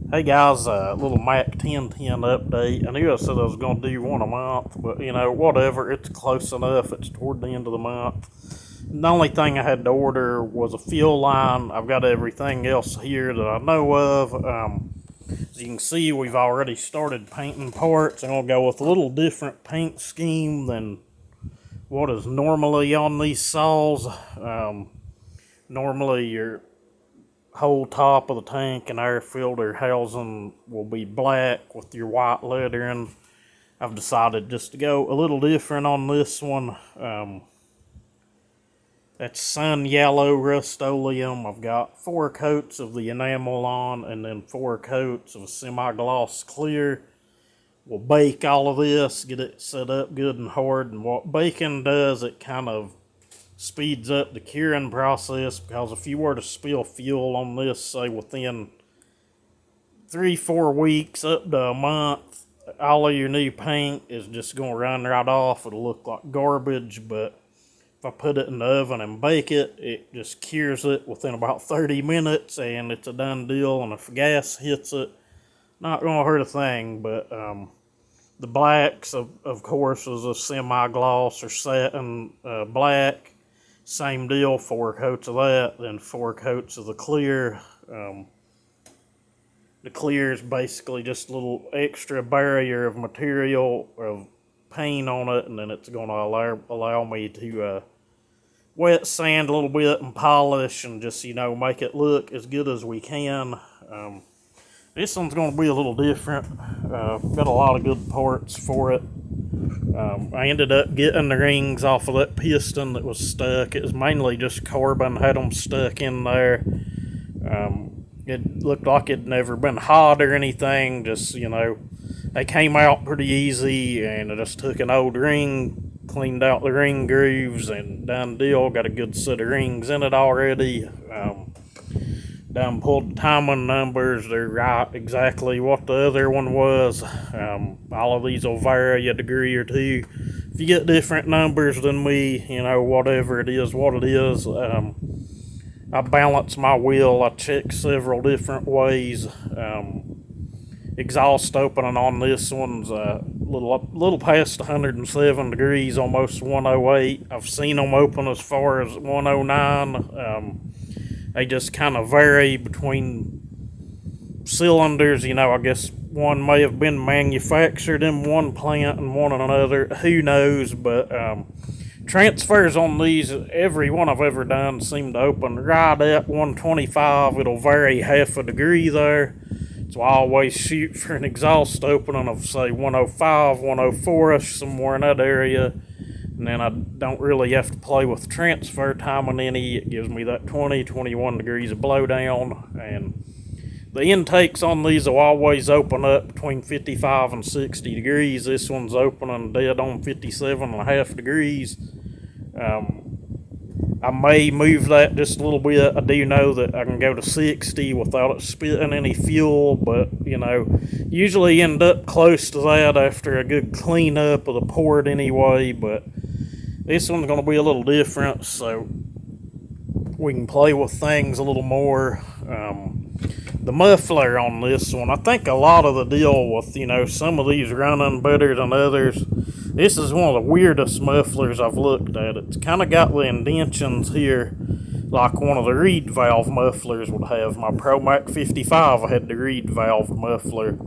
Hey guys, little Mac 1010 update. I knew I said I was going to do one a month, but whatever. It's close enough. It's toward the end of the month. The only thing I had to order was a fuel line. I've got everything else here that I know of. As you can see, we've already started painting parts. I'm going to go with a little different paint scheme than what is normally on these saws. Normally, your whole top of the tank and air filter housing will be black with your white lettering. I've decided just to go a little different on this one. That's sun yellow Rust-Oleum. I've got 4 coats of the enamel on and then 4 coats of semi-gloss clear. We'll bake all of this, get it set up good and hard. And what baking does, it kind of speeds up the curing process, because if you were to spill fuel on this, say within 3-4 weeks up to a month, all of your new paint is just going to run right off. It'll look like garbage. But if I put it in the oven and bake it, it just cures it within about 30 minutes and it's a done deal. And if gas hits it, not going to hurt a thing. But the blacks, of course, is a semi-gloss or satin black. Same deal, 4 coats of that, then 4 coats of the clear. The clear is basically just a little extra barrier of material, of paint on it, and then it's going to allow me to wet sand a little bit and polish and just, make it look as good as we can. This one's going to be a little different. Got a lot of good parts for it. I ended up getting the rings off of that piston that was stuck. It was mainly just carbon, had them stuck in there. It looked like it'd never been hot or anything. Just, they came out pretty easy, and I just took an old ring, cleaned out the ring grooves, and done deal. Got a good set of rings in it already. Done pulled the timing numbers. They're right exactly what the other one was. All of these will vary a degree or two. If you get different numbers than me, whatever it is, what it is. I balance my wheel. I check several different ways. Exhaust opening on this one's a little past 107 degrees, almost 108. I've seen them open as far as 109. They just kind of vary between cylinders. I guess one may have been manufactured in one plant and one in another. Who knows? But transfers on these, every one I've ever done, seem to open right at 125. It'll vary half a degree there. So I always shoot for an exhaust opening of, say, 105, 104-ish, somewhere in that area. And then I don't really have to play with transfer timing any. It gives me that 20, 21 degrees of blowdown. And the intakes on these will always open up between 55 and 60 degrees. This one's opening dead on 57.5 degrees. I may move that just a little bit. I do know that I can go to 60 without it spitting any fuel, but, usually end up close to that after a good cleanup of the port anyway. But this one's going to be a little different, so we can play with things a little more. The muffler on this one, I think a lot of the deal with, some of these running better than others. This is one of the weirdest mufflers I've looked at. It's kind of got the indentions here like one of the reed valve mufflers would have. My ProMac 55 had the reed valve muffler.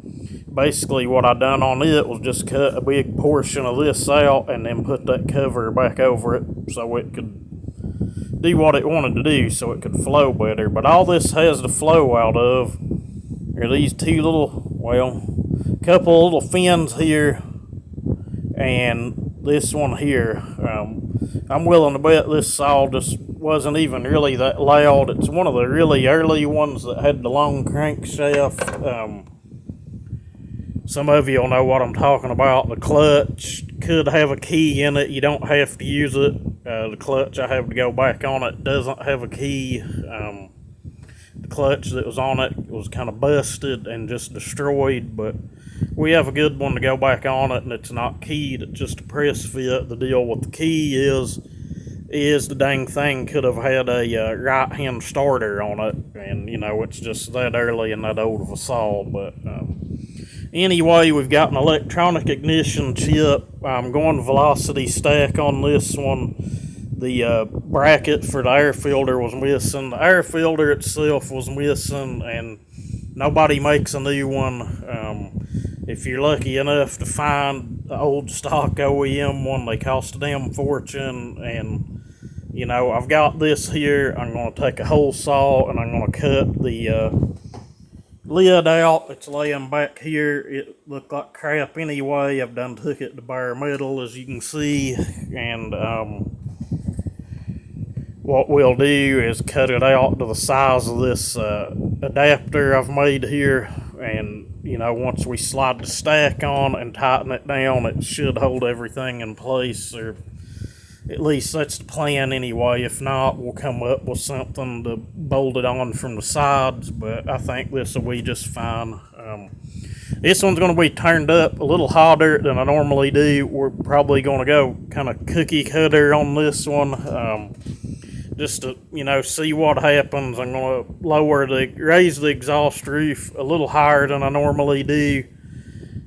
Basically what I done on it was just cut a big portion of this out and then put that cover back over it so it could do what it wanted to do, so it could flow better. But all this has to flow out of are these two couple little fins here and this one here. I'm willing to bet this saw just wasn't even really that loud. It's one of the really early ones that had the long crankshaft. Some of you will know what I'm talking about. The clutch could have a key in it. You don't have to use it. The clutch I have to go back on it doesn't have a key. The clutch that was on it was kind of busted and just destroyed, but we have a good one to go back on it, and it's not keyed. It's just a press fit. The deal with the key is is the dang thing could have had a right hand starter on it, and it's just that early and that old of a saw. But anyway, we've got an electronic ignition chip. I'm going velocity stack on this one. The bracket for the air filter was missing. The air filter itself was missing, and nobody makes a new one. If you're lucky enough to find the old stock OEM one, they cost a damn fortune. And I've got this here. I'm going to take a hole saw and I'm going to cut the lid out. It's laying back here. It looked like crap anyway. I've done took it to bare metal, as you can see, and what we'll do is cut it out to the size of this adapter I've made here, and once we slide the stack on and tighten it down, it should hold everything in place, or at least that's the plan anyway. If not, we'll come up with something to bolt it on from the sides, but I think this will be just fine. This one's going to be turned up a little hotter than I normally do. We're probably going to go kind of cookie cutter on this one, just to see what happens. I'm going to raise the exhaust roof a little higher than I normally do.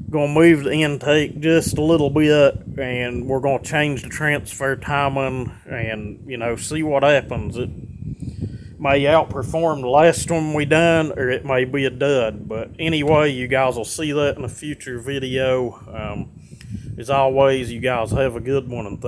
Going to move the intake just a little bit, and we're going to change the transfer timing and see what happens. It may outperform the last one we done, or it may be a dud. But anyway, you guys will see that in a future video. As always, you guys have a good one, and thanks.